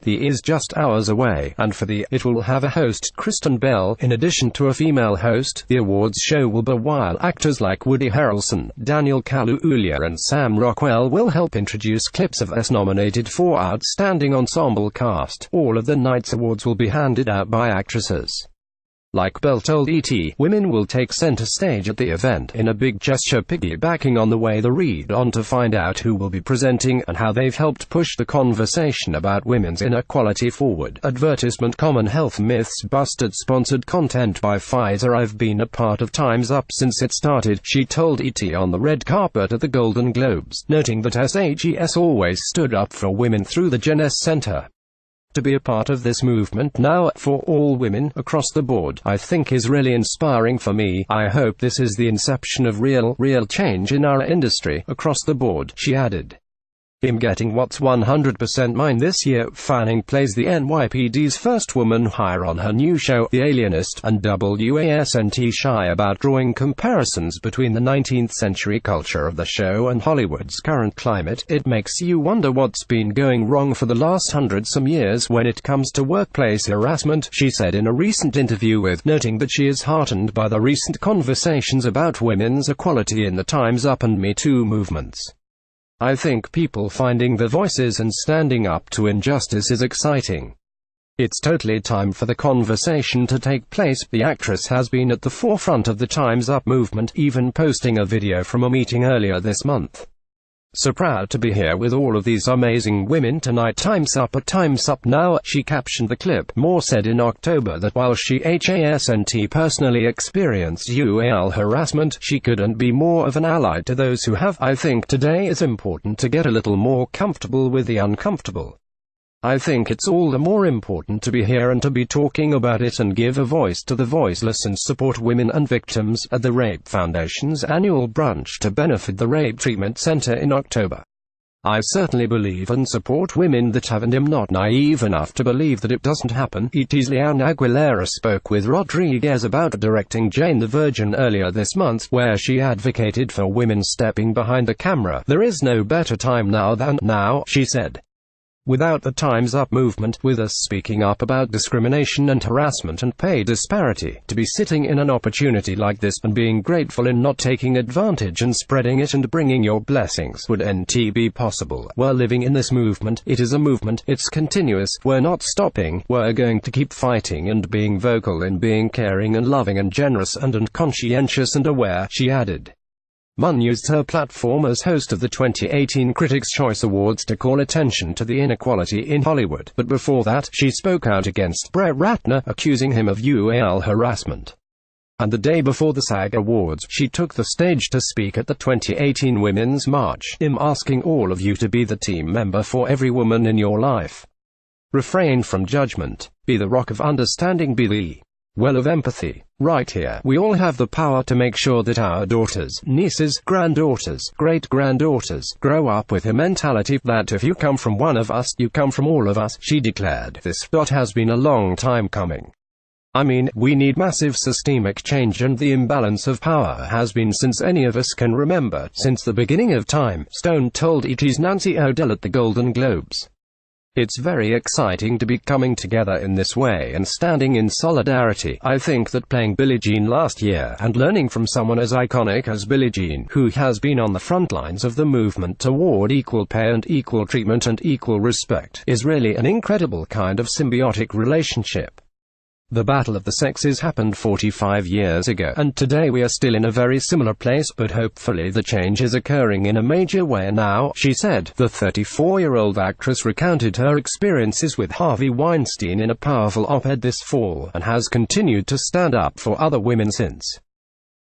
He is just hours away, and for the it will have a host, Kristen Bell, in addition to a female host. The awards show will beWhile actors like Woody Harrelson, Daniel Kaluuya and Sam Rockwell will help introduce clips of us nominated for Outstanding Ensemble Cast. All of the night's awards will be handed out by actresses. Like Bell told ET, women will take center stage at the event, in a big gesture piggybacking on the way they read on to find out who will be presenting, and how they've helped push the conversation about women's inequality forward. Advertisement Common Health Myths Busted. Sponsored content by Pfizer. I've been a part of Time's Up since it started, she told ET on the red carpet at the Golden Globes, noting that SAGs always stood up for women through the Gen S Center. To be a part of this movement now, for all women, across the board, I think is really inspiring for me. I hope this is the inception of real change in our industry, across the board, she added. I'm getting what's 100% mine this year. Fanning plays the NYPD's first woman hire on her new show, The Alienist, and wasn't shy about drawing comparisons between the 19th century culture of the show and Hollywood's current climate. It makes you wonder what's been going wrong for the last 100-some years when it comes to workplace harassment, she said in a recent interview with, noting that she is heartened by the recent conversations about women's equality in the Time's Up and Me Too movements. I think people finding their voices and standing up to injustice is exciting. It's totally time for the conversation to take place. The actress has been at the forefront of the Time's Up movement, even posting a video from a meeting earlier this month. So proud to be here with all of these amazing women tonight. Time's Up at Time's Up now, she captioned the clip. Moore said in October that while she hasn't personally experienced UAL harassment, she couldn't be more of an ally to those who have. I think today is important to get a little more comfortable with the uncomfortable. I think it's all the more important to be here and to be talking about it and give a voice to the voiceless and support women and victims. At the Rape Foundation's annual brunch to benefit the Rape Treatment Center in October. I certainly believe and support women that have, and am not naive enough to believe that it doesn't happen. ET's Leanne Aguilera spoke with Rodriguez about directing Jane the Virgin earlier this month, where she advocated for women stepping behind the camera. There is no better time now than now, she said. Without the Time's Up movement, with us speaking up about discrimination and harassment and pay disparity, to be sitting in an opportunity like this and being grateful and not taking advantage and spreading it and bringing your blessings, wouldn't be possible. We're living in this movement. It is a movement. It's continuous. We're not stopping. We're going to keep fighting and being vocal and being caring and loving and generous and conscientious and aware, she added. Munn used her platform as host of the 2018 Critics' Choice Awards to call attention to the inequality in Hollywood, but before that, she spoke out against Brett Ratner, accusing him of UAL harassment. And the day before the SAG Awards, she took the stage to speak at the 2018 Women's March. I'm asking all of you to be the team member for every woman in your life. Refrain from judgment. Be the rock of understanding. Be the well of empathy. Right here, we all have the power to make sure that our daughters, nieces, granddaughters, great-granddaughters, grow up with a mentality that if you come from one of us, you come from all of us, she declared. This has been a long time coming. I mean, we need massive systemic change, and the imbalance of power has been since any of us can remember, since the beginning of time, Stone told ET's Nancy O'Dell at the Golden Globes. It's very exciting to be coming together in this way and standing in solidarity. I think that playing Billie Jean last year, and learning from someone as iconic as Billie Jean, who has been on the front lines of the movement toward equal pay and equal treatment and equal respect, is really an incredible kind of symbiotic relationship. The battle of the sexes happened 45 years ago, and today we are still in a very similar place, but hopefully the change is occurring in a major way now, she said. The 34-year-old actress recounted her experiences with Harvey Weinstein in a powerful op-ed this fall, and has continued to stand up for other women since.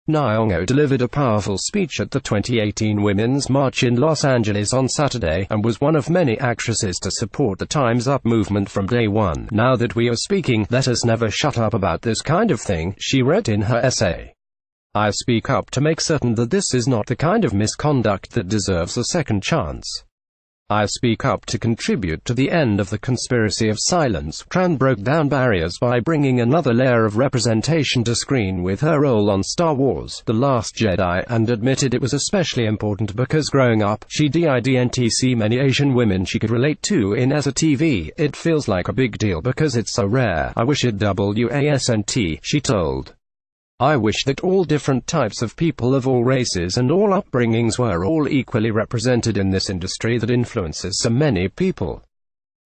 Nyong'o delivered a powerful speech at the 2018 Women's March in Los Angeles on Saturday, and was one of many actresses to support the Time's Up movement from day one. Now that we are speaking, let us never shut up about this kind of thing, she wrote in her essay. I speak up to make certain that this is not the kind of misconduct that deserves a second chance. I speak up to contribute to the end of the conspiracy of silence. Tran broke down barriers by bringing another layer of representation to screen with her role on Star Wars: The Last Jedi, and admitted it was especially important because growing up, she didn't see many Asian women she could relate to in SATV. It feels like a big deal because it's so rare. I wish it wasn't, she told. I wish that all different types of people of all races and all upbringings were all equally represented in this industry that influences so many people.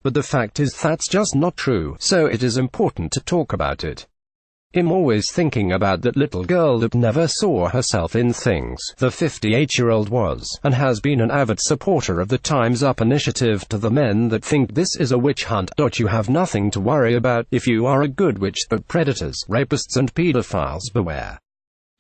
But the fact is that's just not true, so it is important to talk about it. I'm always thinking about that little girl that never saw herself in things. The 58-year-old was, and has been, an avid supporter of the Time's Up initiative. To the men that think this is a witch hunt, you have nothing to worry about if you are a good witch, but predators, rapists and pedophiles beware.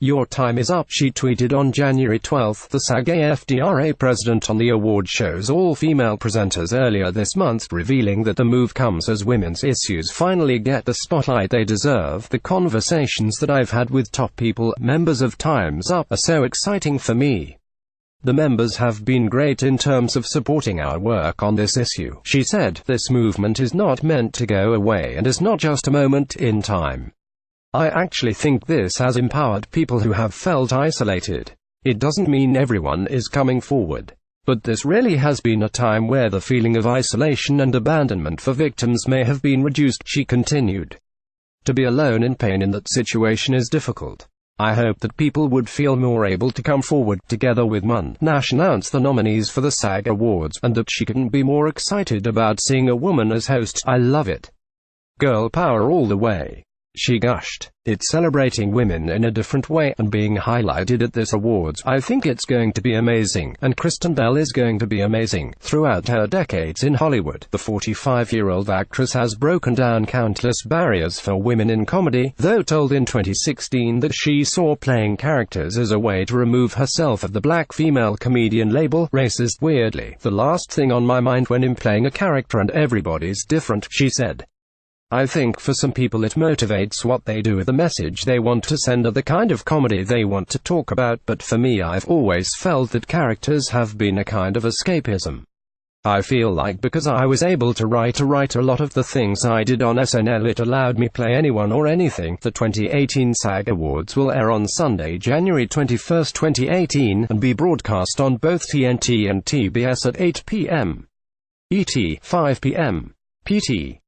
Your time is up, she tweeted on January 12. The SAG-AFTRA president on the award show's all-female presenters earlier this month, revealing that the move comes as women's issues finally get the spotlight they deserve. The conversations that I've had with top people, members of Time's Up, are so exciting for me. The members have been great in terms of supporting our work on this issue, she said. This movement is not meant to go away and is not just a moment in time. I actually think this has empowered people who have felt isolated. It doesn't mean everyone is coming forward. But this really has been a time where the feeling of isolation and abandonment for victims may have been reduced, she continued. To be alone in pain in that situation is difficult. I hope that people would feel more able to come forward. Together with Nash announced the nominees for the SAG Awards, and that she couldn't be more excited about seeing a woman as host. I love it. Girl power all the way, she gushed. It's celebrating women in a different way and being highlighted at this awards. I think it's going to be amazing, and Kristen Bell is going to be amazing. Throughout her decades in Hollywood, the 45-year-old actress has broken down countless barriers for women in comedy, though told in 2016 that she saw playing characters as a way to remove herself of the black female comedian label. Racist, weirdly, the last thing on my mind when I'm playing a character and everybody's different, she said. I think for some people it motivates what they do, the message they want to send, or the kind of comedy they want to talk about, but for me I've always felt that characters have been a kind of escapism. I feel like because I was able to write a lot of the things I did on SNL, it allowed me play anyone or anything. The 2018 SAG Awards will air on Sunday, January 21, 2018, and be broadcast on both TNT and TBS at 8 p.m. ET, 5 p.m. PT.